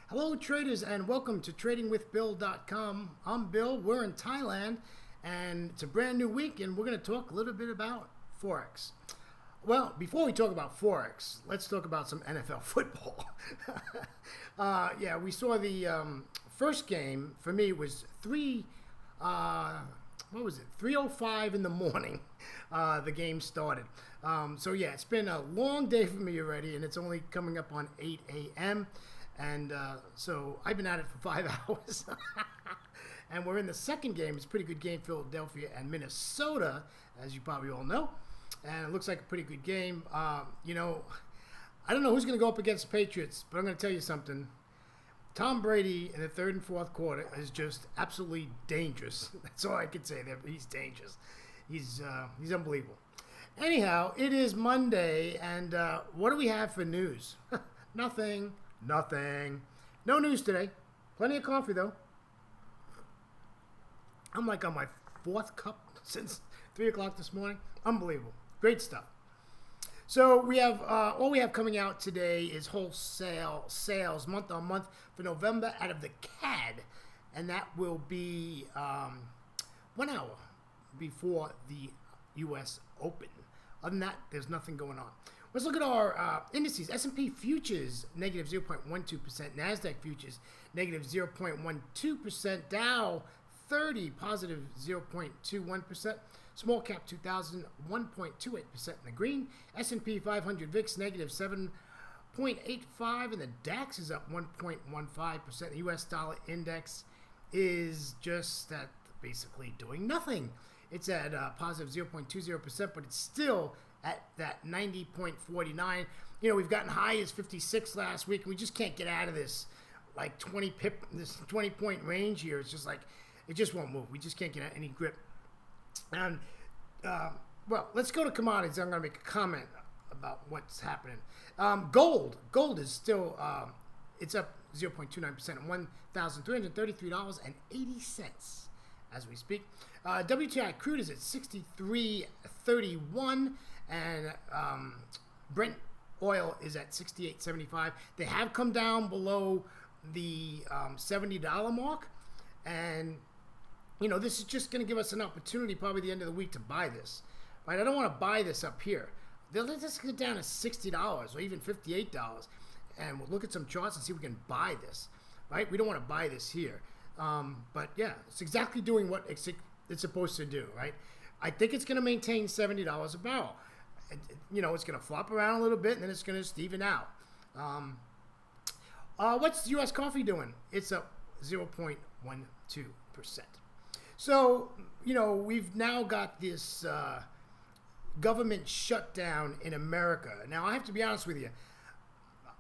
Hello traders and welcome to tradingwithbill.com. I'm Bill, we're in Thailand and it's a brand new week and we're going to talk a little bit about Forex. Well, before we talk about Forex, let's talk about some NFL football. Yeah, we saw the first game. For me it was 3:05 in the morning. The game started. So yeah, it's been a long day for me already and it's only coming up on 8 a.m. And so I've been at it for 5 hours. And we're in the second game. It's a pretty good game, Philadelphia and Minnesota, as you probably all know. And it looks like a pretty good game. I don't know who's going to go up against the Patriots, but I'm going to tell you something. Tom Brady in the third and fourth quarter is just absolutely dangerous. That's all I can say there. He's dangerous. He's unbelievable. Anyhow, it is Monday, and what do we have for news? Nothing. No news today. Plenty of coffee, though. I'm like on my fourth cup since 3 o'clock this morning. Unbelievable. Great stuff. So we have all we have coming out today is wholesale sales month on month for November out of the CAD, and that will be 1 hour before the U.S. Open. Other than that, there's nothing going on. Let's look at our indices. S&P futures, negative 0.12%. NASDAQ futures, negative 0.12%. Dow 30, positive 0.21%. Small cap 2000, 1.28% in the green. S&P 500 VIX, negative 7.85. And the DAX is up 1.15%. The U.S. dollar index is just basically doing nothing. It's at positive 0.20%, but it's still at that 90.49. We've gotten high as 56 last week, and we just can't get out of this like 20 point range here. It's just like it just won't move. We just can't get any grip. And well, let's go to commodities. I'm going to make a comment about what's happening. Gold is still it's up 0.29% at $1,333.80 as we speak. WTI crude is at 63.31, and Brent oil is at 68.75. They have come down below the $70 mark, and this is just going to give us an opportunity probably the end of the week to buy this. Right? I don't want to buy this up here. They'll let us get down to $60 or even $58, and we'll look at some charts and see if we can buy this. Right? We don't want to buy this here. But yeah, it's exactly doing what it's supposed to do, right? I think it's going to maintain $70 a barrel. It's going to flop around a little bit, and then it's going to even out. What's U.S. coffee doing? It's up 0.12%. So, we've now got this government shutdown in America. Now, I have to be honest with you.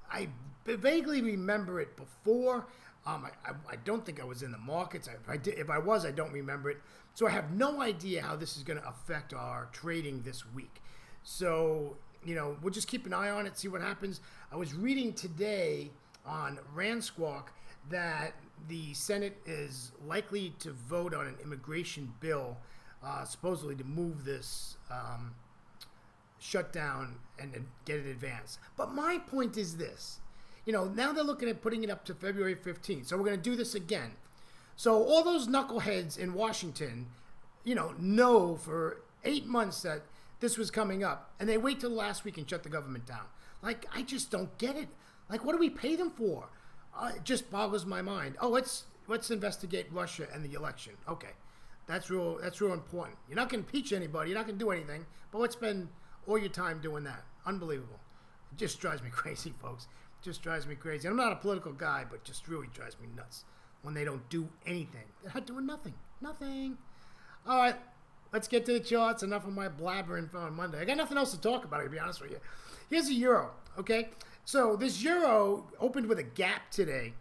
I vaguely remember it before. I don't think I was in the markets. If I was, I don't remember it. So I have no idea how this is going to affect our trading this week. So, we'll just keep an eye on it, see what happens. I was reading today on Rand Squawk that the Senate is likely to vote on an immigration bill, supposedly to move this shutdown and get it advanced. But my point is this. Now they're looking at putting it up to February 15th. So we're going to do this again. So all those knuckleheads in Washington, know for 8 months that this was coming up. And they wait till last week and shut the government down. Like, I just don't get it. Like, what do we pay them for? It just boggles my mind. Oh, let's investigate Russia and the election. Okay, that's real important. You're not going to impeach anybody. You're not going to do anything. But let's spend all your time doing that. Unbelievable. It just drives me crazy, folks. Just drives me crazy. I'm not a political guy, but just really drives me nuts when they don't do anything. They're not doing nothing. All right, let's get to the charts. Enough of my blabbering on Monday. I got nothing else to talk about, to be honest with you. Here's a euro, okay? So this euro opened with a gap today,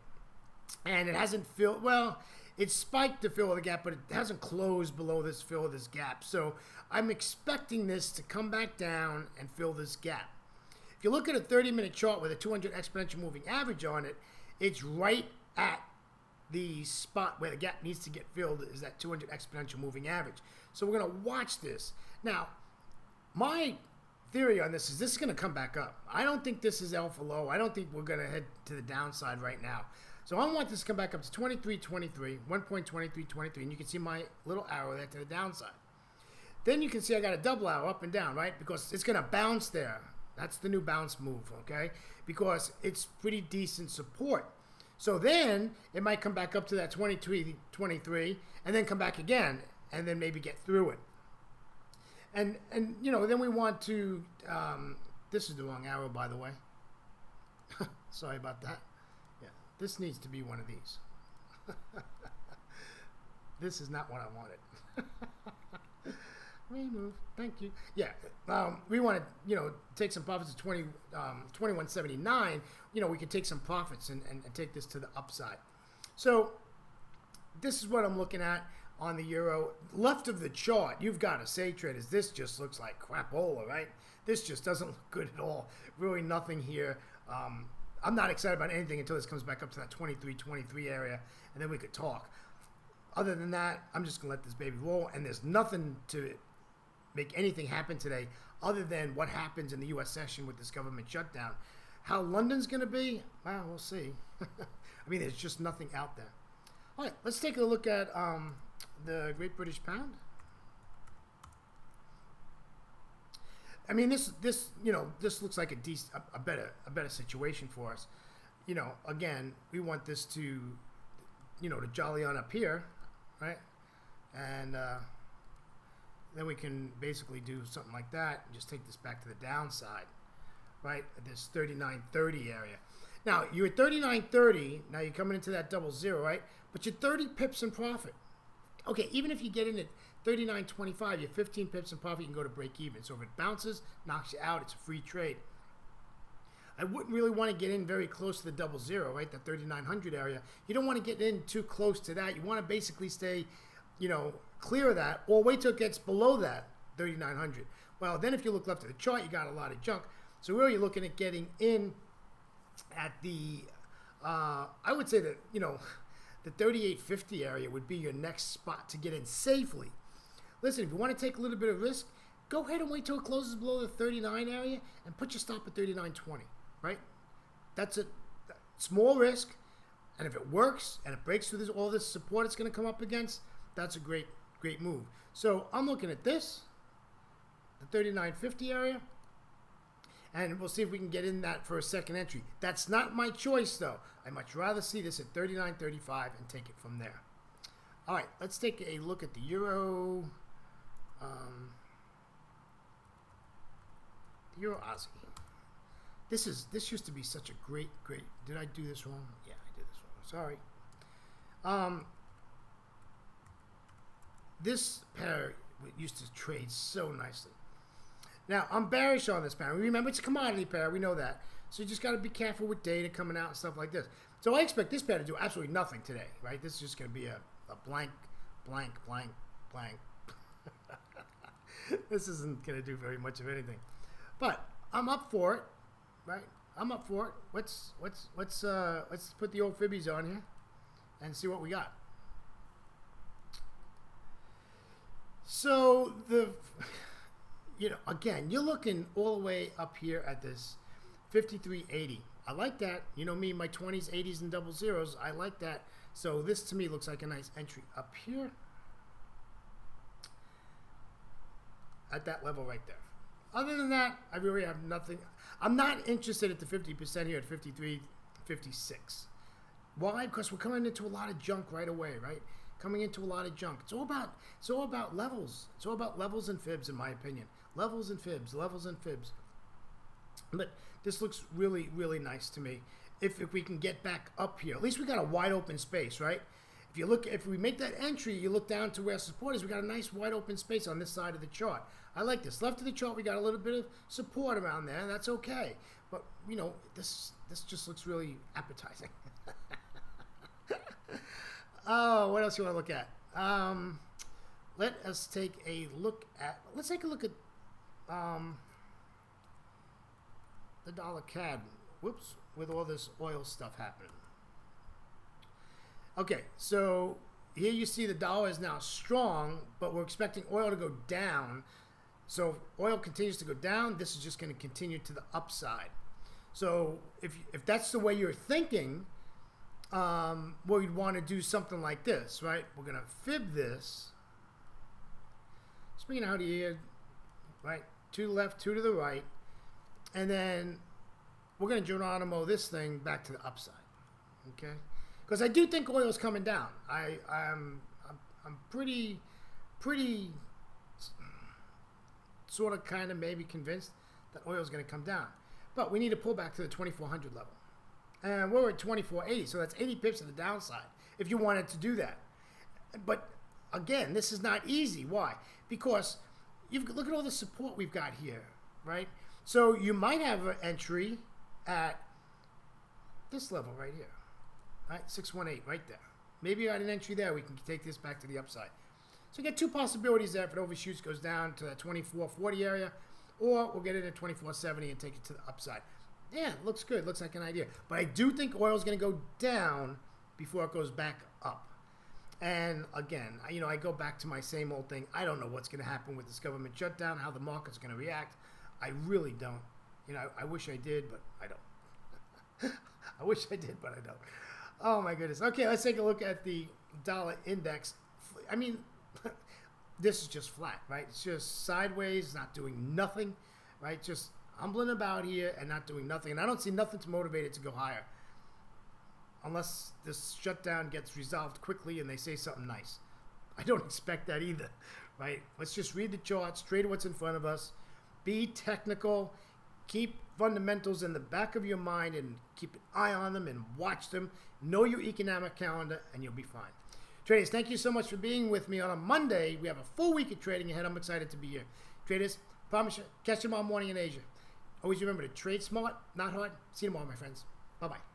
and it hasn't filled. Well, it spiked to fill the gap, but it hasn't closed below this fill of this gap. So I'm expecting this to come back down and fill this gap. If you look at a 30-minute chart with a 200 exponential moving average on it, it's right at the spot where the gap needs to get filled is that 200 exponential moving average. So we're going to watch this. Now, my theory on this is going to come back up. I don't think this is alpha low. I don't think we're going to head to the downside right now. So I want this to come back up to 23.23, 1.2323, and you can see my little arrow there to the downside. Then you can see I got a double arrow up and down, right? Because it's going to bounce there. That's the new bounce move, okay? Because it's pretty decent support. So then it might come back up to that 23, and then come back again, and then maybe get through it. And you know, then we want to, this is the wrong arrow, by the way. Sorry about that. Yeah, this needs to be one of these. This is not what I wanted. Remove. Thank you. Yeah, we want to, you know, take some profits at 21.79. You know, we can take some profits and take this to the upside. So this is what I'm looking at on the euro. Left of the chart, you've got to say, traders, this just looks like crapola, right? This just doesn't look good at all. Really nothing here. I'm not excited about anything until this comes back up to that 23 area, and then we could talk. Other than that, I'm just going to let this baby roll, and there's nothing to make anything happen today other than what happens in the U.S. session with this government shutdown. How London's going to be, well, we'll see. I mean, there's just nothing out there. All right, let's take a look at the Great British Pound. I mean, this you know, this looks like a better situation for us. You know, again, we want this to, you know, to jolly on up here, right? And then we can basically do something like that and just take this back to the downside, right? At this 39.30 area. Now, you're at 39.30. Now you're coming into that double zero, right? But you're 30 pips in profit. Okay, even if you get in at 39.25, you're 15 pips in profit, you can go to break even. So if it bounces, knocks you out, it's a free trade. I wouldn't really want to get in very close to the double zero, right? The 3,900 area. You don't want to get in too close to that. You want to basically stay, you know, clear of that, or wait till it gets below that 3,900. Well, then if you look left of the chart, you got a lot of junk. So really you're looking at getting in at the, I would say that, you know, the 38.50 area would be your next spot to get in safely. Listen, if you want to take a little bit of risk, go ahead and wait till it closes below the 39 area and put your stop at 39.20, right? That's a small risk, and if it works and it breaks through all this support it's going to come up against, that's a great move. So I'm looking at this, the 39.50 area, and we'll see if we can get in that for a second entry. That's not my choice, though. I'd much rather see this at 39.35 and take it from there. All right, let's take a look at the euro. The euro Aussie. This used to be such a great. Did I do this wrong? Yeah, I did this wrong. Sorry. This pair used to trade so nicely. Now, I'm bearish on this pair. Remember, it's a commodity pair. We know that. So you just got to be careful with data coming out and stuff like this. So I expect this pair to do absolutely nothing today, right? This is just going to be a blank. This isn't going to do very much of anything. But I'm up for it, right? I'm up for it. Let's put the old fibbies on here and see what we got. So you know, again, you're looking all the way up here at this 53.80. I like that. You know me, my 20s, 80s, and double zeros. I like that. So this to me looks like a nice entry up here at that level right there. Other than that, I really have nothing. I'm not interested at the 50% here at 53.56. Why? Because we're coming into a lot of junk right away, right? Coming into a lot of junk. It's all about levels. It's all about levels and fibs, in my opinion. Levels and fibs. But this looks really, really nice to me. If we can get back up here, at least we got a wide open space, right? If we make that entry, you look down to where support is. We got a nice wide open space on this side of the chart. I like this. Left of the chart, we got a little bit of support around there. That's okay. But you know, this just looks really appetizing. Oh, what else you want to look at? Let's take a look at the dollar CAD. Whoops, with all this oil stuff happening. Okay, so here you see the dollar is now strong, but we're expecting oil to go down. So if oil continues to go down, this is just going to continue to the upside. So if that's the way you're thinking, well, you'd want to do something like this, right? We're going to fib this. Swing it out here, right? 2 to the left, 2 to the right. And then we're going to Geronimo this thing back to the upside, okay? Because I do think oil is coming down. I'm pretty sort of kind of maybe convinced that oil is going to come down. But we need to pull back to the 2400 level. And we're at 2480, so that's 80 pips to the downside if you wanted to do that. But again, this is not easy. Why? Because look at all the support we've got here, right? So you might have an entry at this level right here, right? 618 right there. Maybe you got an entry there. We can take this back to the upside. So you get 2 possibilities there. If it overshoots, goes down to that 2440 area, or we'll get it at 2470 and take it to the upside. Yeah, it looks good. Looks like an idea. But I do think oil is going to go down before it goes back up. And again, I go back to my same old thing. I don't know what's going to happen with this government shutdown, how the market's going to react. I really don't. I wish I did, but I don't. I wish I did, but I don't. Oh, my goodness. Okay, let's take a look at the dollar index. I mean, this is just flat, right? It's just sideways, not doing nothing, right? Just humbling about here and not doing nothing. And I don't see nothing to motivate it to go higher unless this shutdown gets resolved quickly and they say something nice. I don't expect that either, right? Let's just read the charts, trade what's in front of us, be technical, keep fundamentals in the back of your mind and keep an eye on them and watch them. Know your economic calendar and you'll be fine. Traders, thank you so much for being with me on a Monday. We have a full week of trading ahead. I'm excited to be here. Traders, promise you, catch you tomorrow morning in Asia. Always remember to trade smart, not hard. See you tomorrow, my friends. Bye-bye.